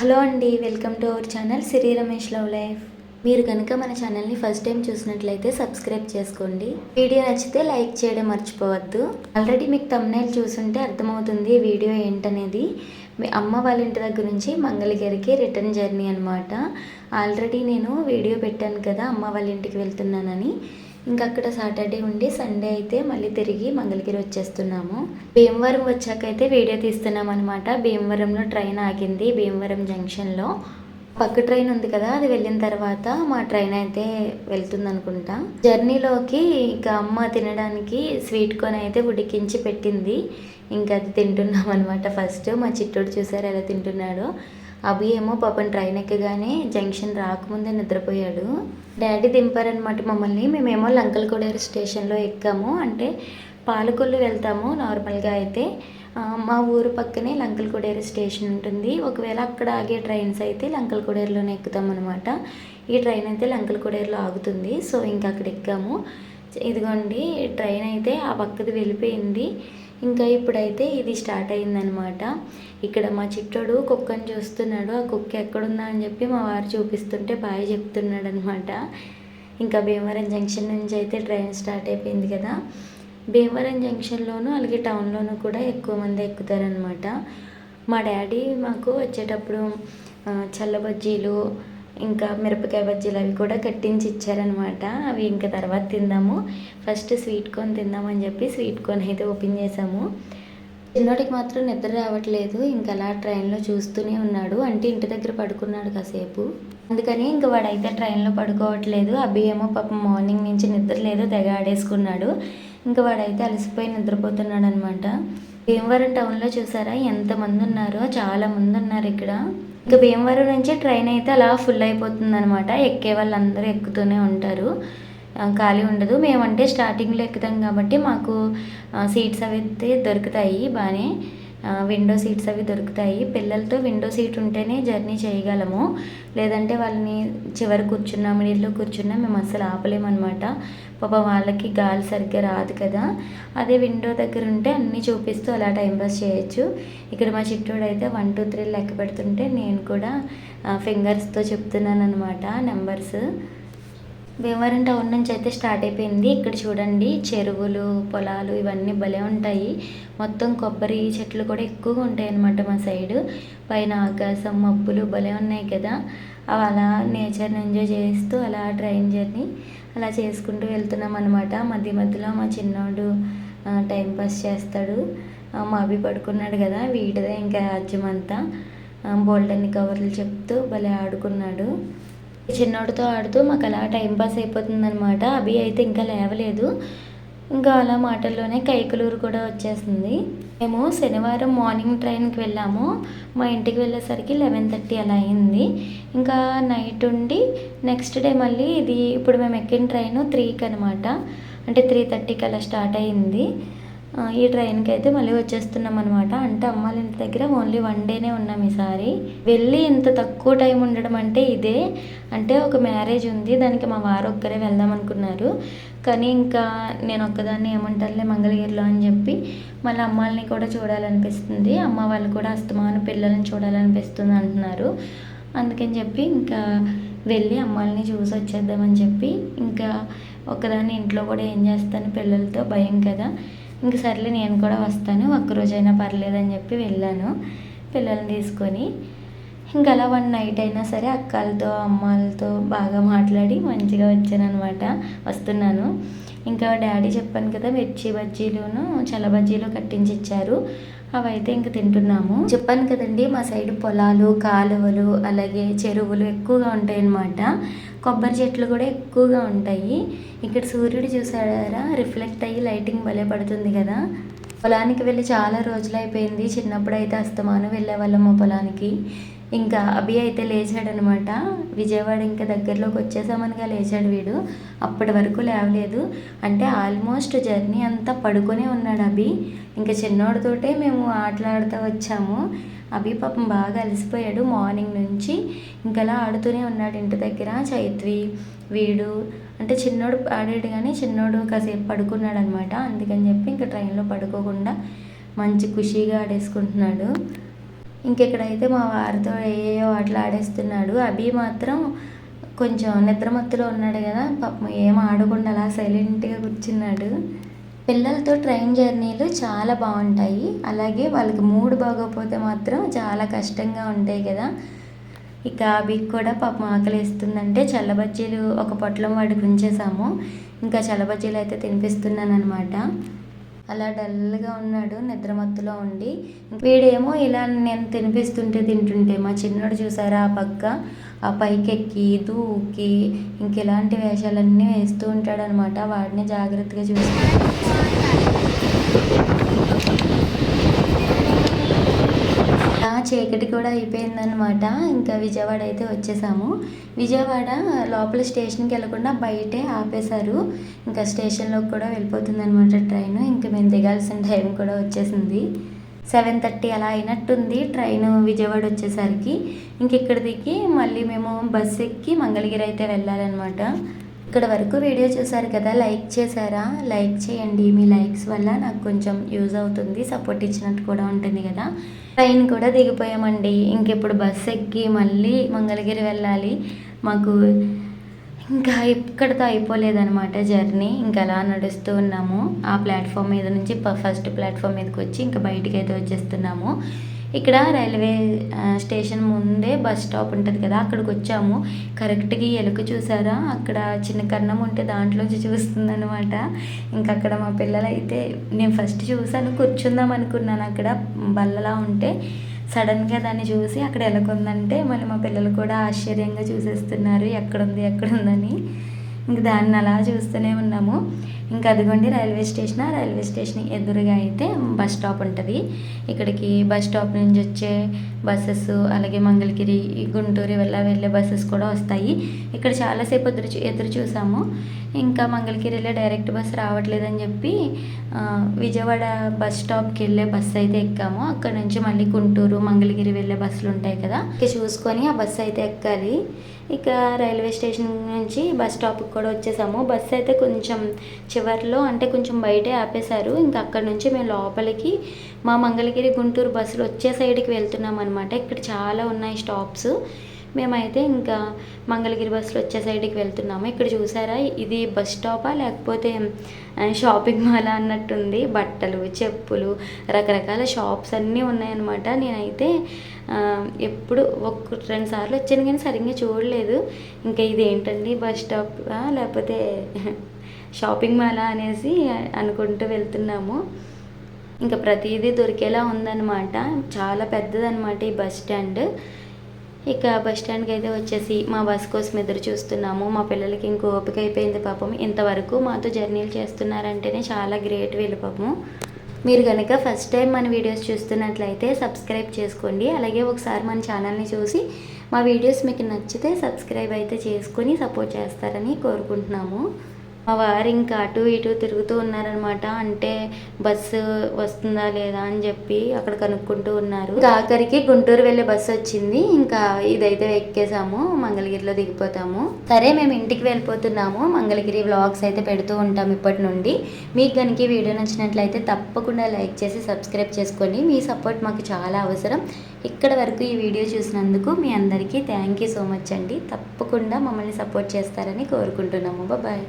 Hello అండి, welcome to our channel Siri Ramesh love life. మీరు కనుక మన ఛానల్ని ఫస్ట్ టైం చూసినట్లయితే సబ్స్క్రైబ్ చేసుకోండి. వీడియో నచ్చితే లైక్ చేయడం మర్చిపోవద్దు. ఆల్రెడీ మీకు థంబ్నెయిల్ చూసుంటే అర్థమవుతుంది ఈ వీడియో ఏంటనేది. మీ అమ్మ వాళ్ళ ఇంటి దగ్గర నుంచి మంగళగిరికి రిటర్న్ జర్నీ అనమాట. ఆల్రెడీ నేను వీడియో పెట్టాను కదా అమ్మ వాళ్ళ ఇంటికి వెళ్తున్నానని. ఇంకా అక్కడ సాటర్డే ఉండి సండే అయితే మళ్ళీ తిరిగి మంగళగిరి వచ్చేస్తున్నాము. భీమవరం వచ్చాకైతే వీడియో తీస్తున్నాం అనమాట. భీమవరంలో ట్రైన్ ఆగింది, భీమవరం జంక్షన్లో. పక్క ట్రైన్ ఉంది కదా, అది వెళ్ళిన తర్వాత మా ట్రైన్ అయితే వెళ్తుంది అనుకుంటా. జర్నీలోకి ఇక అమ్మ తినడానికి స్వీట్ కార్న్ అయితే ఉడికించి పెట్టింది. ఇంకా అది తింటున్నాం అనమాట. ఫస్ట్ మా చిట్టోడు చూసారు ఎలా తింటున్నాడో. అభి ఏమో పాపం ట్రైన్ ఎక్కగానే జంక్షన్ రాకముందే నిద్రపోయాడు. డాడీ దింపారనమాట మమ్మల్ని. మేమేమో లంకలకొడేరు స్టేషన్లో ఎక్కాము. అంటే పాలకొల్లు వెళ్తాము నార్మల్గా అయితే. మా ఊరు పక్కనే లంకలకొడేరు స్టేషన్ ఉంటుంది. ఒకవేళ అక్కడ ఆగే ట్రైన్స్ అయితే లంకలకొడేరులోనే ఎక్కుతాం అనమాట. ఈ ట్రైన్ అయితే లంకలకొడేరులో ఆగుతుంది. సో ఇంకా అక్కడ ఎక్కాము. ఇదిగోండి ట్రైన్ అయితే ఆ పక్కది వెళ్ళిపోయింది. ఇంకా ఇప్పుడైతే ఇది స్టార్ట్ అయిందనమాట. ఇక్కడ మా చిట్టోడు కుక్కని చూస్తున్నాడు. ఆ కుక్క ఎక్కడుందా అని చెప్పి మా వారు చూపిస్తుంటే బాయ్ చెప్తున్నాడు అనమాట. ఇంకా భీమవరం జంక్షన్ నుంచి అయితే ట్రైన్ స్టార్ట్ అయిపోయింది కదా. భీమవరం జంక్షన్లోనూ అలాగే టౌన్లోనూ కూడా ఎక్కువ మంది ఎక్కుతారనమాట. మా డాడీ మాకు వచ్చేటప్పుడు చల్ల బజ్జీలు ఇంకా మిరపకాయ బజ్జీలు అవి కూడా కట్టించి ఇచ్చారనమాట. అవి ఇంకా తర్వాత తిందాము, ఫస్ట్ స్వీట్ కార్న్ తిందామని చెప్పి స్వీట్ కార్న్ అయితే ఓపెన్ చేసాము. చిన్నోడికి మాత్రం నిద్ర రావట్లేదు. ఇంకా అలా ట్రైన్లో చూస్తూనే ఉన్నాడు. అంటే ఇంటి దగ్గర పడుకున్నాడు కాసేపు, అందుకని ఇంకా వాడైతే ట్రైన్లో పడుకోవట్లేదు. అభి ఏమో పాపం మార్నింగ్ నుంచి నిద్ర లేదు, తెగ ఆడేసుకున్నాడు. ఇంకా వాడైతే అలసిపోయి నిద్రపోతున్నాడు అనమాట. భీమవరం టౌన్లో చూసారా ఎంతమంది ఉన్నారో, చాలా మంది ఉన్నారు ఇక్కడ. ఇంకా భీమవరం నుంచి ట్రైన్ అయితే అలా ఫుల్ అయిపోతుంది అనమాట. ఎక్కే వాళ్ళందరూ ఎక్కుతూనే ఉంటారు, ఖాళీ ఉండదు. మేమంటే స్టార్టింగ్లో ఎక్కుతాం కాబట్టి మాకు సీట్స్ అవి అయితే దొరుకుతాయి బాగానే. విండో సీట్స్ అవి దొరుకుతాయి. పిల్లలతో విండో సీట్ ఉంటేనే జర్నీ చేయగలము, లేదంటే వాళ్ళని చివరి కూర్చున్నా మిడిల్లో కూర్చున్నా మేము అస్సలు ఆపలేమన్నమాట. పాప వాళ్ళకి గాలి సరిగ్గా రాదు కదా. అదే విండో దగ్గర ఉంటే అన్నీ చూపిస్తూ అలా టైంపాస్ చేయొచ్చు. ఇక్కడ మా చిట్టోడు అయితే 1 2 3 లెక్క పెడుతుంటే నేను కూడా ఫింగర్స్తో చెప్తున్నాను అనమాట నెంబర్స్. భీమవరం టౌన్ నుంచి అయితే స్టార్ట్ అయిపోయింది. ఇక్కడ చూడండి చెరువులు, పొలాలు ఇవన్నీ భలే ఉంటాయి. మొత్తం కొబ్బరి చెట్లు కూడా ఎక్కువగా ఉంటాయి అన్నమాట మా సైడు. పైన ఆకాశం, మబ్బులు భలే ఉన్నాయి కదా. అవి అలా నేచర్ని ఎంజాయ్ చేస్తూ అలా ట్రైన్ జర్నీ అలా చేసుకుంటూ వెళ్తున్నాం అనమాట. మధ్య మధ్యలో మా చిన్నోడు టైంపాస్ చేస్తాడు. మా అభి పడుకున్నాడు కదా, వీటిదే ఇంకా రాజ్యం అంతా. బోల్డన్ని కవర్లు చెప్తూ భలే ఆడుకున్నాడు. చిన్నోడితో ఆడుతూ మాకు అలా టైంపాస్ అయిపోతుందనమాట. అభి అయితే ఇంకా లేవలేదు. ఇంకా అలా మాటల్లోనే కైకలూరు కూడా వచ్చేసింది. మేము శనివారం మార్నింగ్ ట్రైన్కి వెళ్ళాము. మా ఇంటికి వెళ్ళేసరికి 11:30 అలా అయింది. ఇంకా నైట్ ఉండి నెక్స్ట్ డే మళ్ళీ ఇది ఇప్పుడు మేము ఎక్కిన ట్రైన్ 3కి అనమాట. అంటే 3:30కి అలా స్టార్ట్ అయింది. ఈ ట్రైన్కి అయితే మళ్ళీ వచ్చేస్తున్నాం అనమాట. అంటే అమ్మాళ్ళ ఇంటి దగ్గర ఓన్లీ 1 డేనే ఉన్నాం ఈసారి. వెళ్ళి ఇంత తక్కువ టైం ఉండడం అంటే ఇదే. అంటే ఒక మ్యారేజ్ ఉంది, దానికి మా వారు ఒక్కరే వెళ్దాం అనుకున్నారు. కానీ ఇంకా నేను ఒక్కదాన్ని ఏమంటారులే మంగళగిరిలో అని చెప్పి మళ్ళీ అమ్మాళ్ళని కూడా చూడాలనిపిస్తుంది, అమ్మ వాళ్ళు కూడా అస్తమాను పిల్లల్ని చూడాలనిపిస్తుంది అంటున్నారు. అందుకని చెప్పి ఇంకా వెళ్ళి అమ్మాళ్ళని చూసి వచ్చేద్దామని చెప్పి ఇంకా ఒక్కదాన్ని ఇంట్లో కూడా ఏం చేస్తాను, పిల్లలతో భయం కదా. ఇంక సర్లే నేను కూడా వస్తాను, ఒక్కరోజైనా పర్లేదని చెప్పి వెళ్ళాను పిల్లల్ని తీసుకొని. ఇంకా అలా 1 నైట్ అయినా సరే అక్కలతో అమ్మాలతో బాగా మాట్లాడి మంచిగా వచ్చానమాట, వస్తున్నాను. ఇంకా డాడీ చెప్పాను కదా మిర్చి బజ్జీలును చల్ల బజ్జీలు కట్టించి ఇచ్చారు. అవైతే ఇంక తింటున్నాము. చెప్పాను కదండి మా సైడ్ పొలాలు, కాలువలు అలాగే చెరువులు ఎక్కువగా ఉంటాయి అన్నమాట. కొబ్బరి చెట్లు కూడా ఎక్కువగా ఉంటాయి. ఇక్కడ సూర్యుడు చూసారా రిఫ్లెక్ట్ అయ్యి లైటింగ్ భలే పడుతుంది కదా. పొలానికి వెళ్ళి చాలా రోజులు అయిపోయింది. చిన్నప్పుడు అయితే అస్తమానం వెళ్ళేవాళ్ళము పొలానికి. ఇంకా అభి అయితే లేచాడనమాట. విజయవాడ ఇంకా దగ్గరలోకి వచ్చేసామనిగా లేచాడు వీడు. అప్పటి వరకు లేవలేదు. అంటే ఆల్మోస్ట్ జర్నీ అంతా పడుకొనే ఉన్నాడు అభి. ఇంకా చిన్నోడితోటే మేము ఆటలాడుతూ వచ్చాము. అభి పాపం బాగా అలసిపోయాడు మార్నింగ్ నుంచి. ఇంకా అలా ఆడుతూనే ఉన్నాడు ఇంటి దగ్గర. చైత్వి వీడు అంటే చిన్నోడు ఆడాడు, కానీ చిన్నోడు కాసేపు పడుకున్నాడు అనమాట. అందుకని చెప్పి ఇంకా ట్రైన్లో పడుకోకుండా మంచి ఖుషీగా ఆడేసుకుంటున్నాడు. ఇంకెక్కడైతే మా వారితో ఏయో ఆటలు ఆడేస్తున్నాడు. అభి మాత్రం కొంచెం నిద్రమత్తులో ఉన్నాడు కదా, పాపం ఏం ఆడకుండా అలా సైలెంట్గా కూర్చున్నాడు. పిల్లలతో ట్రైన్ జర్నీలు చాలా బాగుంటాయి. అలాగే వాళ్ళకి మూడ్ బాగోకపోతే మాత్రం చాలా కష్టంగా ఉంటాయి కదా. ఇక అభికి కూడా పాపం ఆకలేస్తుందంటే చల్లబజ్జీలు ఒక పొట్లం వాడికి ఉంచేసాము. ఇంకా చల్లబజ్జీలు అయితే తినిపిస్తున్నాను అనమాట. అలా డల్గా ఉన్నాడు నిద్రమత్తులో ఉండి. వీడేమో ఇలా నేను తినిపిస్తుంటే తింటుంటే మా చిన్నోడు చూసారా ఆ పక్క ఆ పైకెక్కి దూకి ఇంక ఇలాంటి వేషాలన్నీ వేస్తూ ఉంటాడనమాట. వాడిని జాగ్రత్తగా చూసుకుంటాడు. చీకటి కూడా అయిపోయిందనమాట. ఇంకా విజయవాడ అయితే వచ్చేసాము. విజయవాడ లోపల స్టేషన్కి వెళ్ళకుండా బయటే ఆపేశారు. ఇంకా స్టేషన్లోకి కూడా వెళ్ళిపోతుంది అనమాట ట్రైన్. ఇంకా మేము దిగాల్సిన టైం కూడా వచ్చేసింది. 7:30 అలా అయినట్టుంది ట్రైన్ విజయవాడ వచ్చేసరికి. ఇంక ఇక్కడ దిగి మళ్ళీ మేము బస్సు ఎక్కి మంగళగిరి అయితే వెళ్ళాలన్నమాట. ఇక్కడ వరకు వీడియో చూసారు కదా, లైక్ చేశారా? లైక్ చేయండి. మీ లైక్స్ వల్ల నాకు కొంచెం యూజ్ అవుతుంది, సపోర్ట్ ఇచ్చినట్టు కూడా ఉంటుంది కదా. ట్రైన్ కూడా దిగిపోయామండి. ఇంకెప్పుడు బస్సు ఎక్కి మళ్ళీ మంగళగిరి వెళ్ళాలి. మాకు ఇంకా ఇక్కడితో అయిపోలేదన్నమాట జర్నీ. ఇంకా అలా నడుస్తూ ఉన్నాము. ఆ ప్లాట్ఫామ్ మీద నుంచి ఫస్ట్ ప్లాట్ఫామ్ మీదకి వచ్చి ఇంకా బయటికి అయితే వచ్చేస్తున్నాము. ఇక్కడ రైల్వే స్టేషన్ ముందే బస్ స్టాప్ ఉంటుంది కదా, అక్కడికి వచ్చాము. కరెక్ట్గా ఎలుక చూసారా, అక్కడ చిన్న కన్నం ఉంటే దాంట్లోంచి చూస్తుంది అనమాట. ఇంకా అక్కడ మా పిల్లలు అయితే, నేను ఫస్ట్ చూసాను కూర్చుందాం అనుకున్నాను అక్కడ బల్లలా ఉంటే, సడన్గా దాన్ని చూసి అక్కడ ఎలుకుందంటే మళ్ళీ మా పిల్లలు కూడా ఆశ్చర్యంగా చూసేస్తున్నారు ఎక్కడుందని. ఇంక దాన్ని అలా చూస్తూనే ఉన్నాము. ఇంకా అదిగోండి రైల్వే స్టేషన్ ఎదురుగా అయితే బస్ స్టాప్ ఉంటుంది. ఇక్కడికి బస్ స్టాప్ నుంచి వచ్చే బస్సెస్, అలాగే మంగళగిరి గుంటూరు వెళ్ళే బస్సెస్ కూడా వస్తాయి. ఇక్కడ చాలాసేపు ఎదురు చూసాము. ఇంకా మంగళగిరిలో డైరెక్ట్ బస్సు రావట్లేదని చెప్పి విజయవాడ బస్ స్టాప్కి వెళ్ళే బస్సు అయితే ఎక్కాము. అక్కడ నుంచి మళ్ళీ గుంటూరు మంగళగిరి వెళ్ళే బస్సులు ఉంటాయి కదా, ఇక చూసుకొని ఆ బస్సు అయితే ఎక్కాలి. ఇక రైల్వే స్టేషన్ నుంచి బస్ స్టాప్కి కూడా వచ్చేసాము. బస్సు అయితే కొంచెం చివరిలో అంటే కొంచెం బయటే ఆపేశారు. ఇంకా అక్కడ నుంచి మేము లోపలికి మా మంగళగిరి గుంటూరు బస్సులు వచ్చే సైడ్కి వెళ్తున్నాం అనమాట. ఇక్కడ చాలా ఉన్నాయి స్టాప్స్. మేమైతే ఇంకా మంగళగిరి బస్సులు వచ్చే సైడ్కి వెళ్తున్నాము. ఇక్కడ చూసారా, ఇది బస్ స్టాపా లేకపోతే షాపింగ్ మాల్ అన్నట్టుంది. బట్టలు, చెప్పులు, రకరకాల షాప్స్ అన్నీ ఉన్నాయన్నమాట. నేనైతే ఎప్పుడు 1-2 సార్లు వచ్చాను కానీ సరిగ్గా చూడలేదు. ఇంకా ఇది ఏంటండి బస్ స్టాప్ లేకపోతే షాపింగ్ మాల్ అనేసి అనుకుంటూ వెళ్తున్నాము. ఇంకా ప్రతిదీ దొరికేలా ఉందన్నమాట. చాలా పెద్దదన్నమాట ఈ బస్ స్టాండ్. ఇక బస్ స్టాండ్కి అయితే వచ్చేసి మా బస్ కోసం ఎదురు చూస్తున్నాము. మా పిల్లలకి ఇంకో ఓపిక అయిపోయింది పాపం. ఇంతవరకు మాతో జర్నీలు చేస్తున్నారంటేనే చాలా గ్రేట్ వీళ్ళు పాపం. మీరు కనుక ఫస్ట్ టైం మన వీడియోస్ చూస్తున్నట్లయితే సబ్స్క్రైబ్ చేసుకోండి. అలాగే ఒకసారి మన ఛానల్ని చూసి మా వీడియోస్ మీకు నచ్చితే సబ్స్క్రైబ్ అయితే చేసుకొని సపోర్ట్ చేస్తారని కోరుకుంటున్నాము. మా వారు ఇంకా అటు ఇటు తిరుగుతూ ఉన్నారనమాట. అంటే బస్సు వస్తుందా లేదా అని చెప్పి అక్కడ కనుక్కుంటూ ఉన్నారు. ఇంకా ఆఖరికి గుంటూరు వెళ్ళే బస్సు వచ్చింది. ఇంకా ఇదైతే ఎక్కేసాము, మంగళగిరిలో దిగిపోతాము. సరే మేము ఇంటికి వెళ్ళిపోతున్నాము. మంగళగిరి వ్లాగ్స్ అయితే పెడుతూ ఉంటాము ఇప్పటి నుండి. మీకు కనుక ఈ వీడియో నచ్చినట్లయితే తప్పకుండా లైక్ చేసి సబ్స్క్రైబ్ చేసుకోండి. మీ సపోర్ట్ మాకు చాలా అవసరం. ఇక్కడ వరకు ఈ వీడియో చూసినందుకు మీ అందరికీ థ్యాంక్ యూ సో మచ్ అండి. తప్పకుండా మమ్మల్ని సపోర్ట్ చేస్తారని కోరుకుంటున్నాము. బాయ్.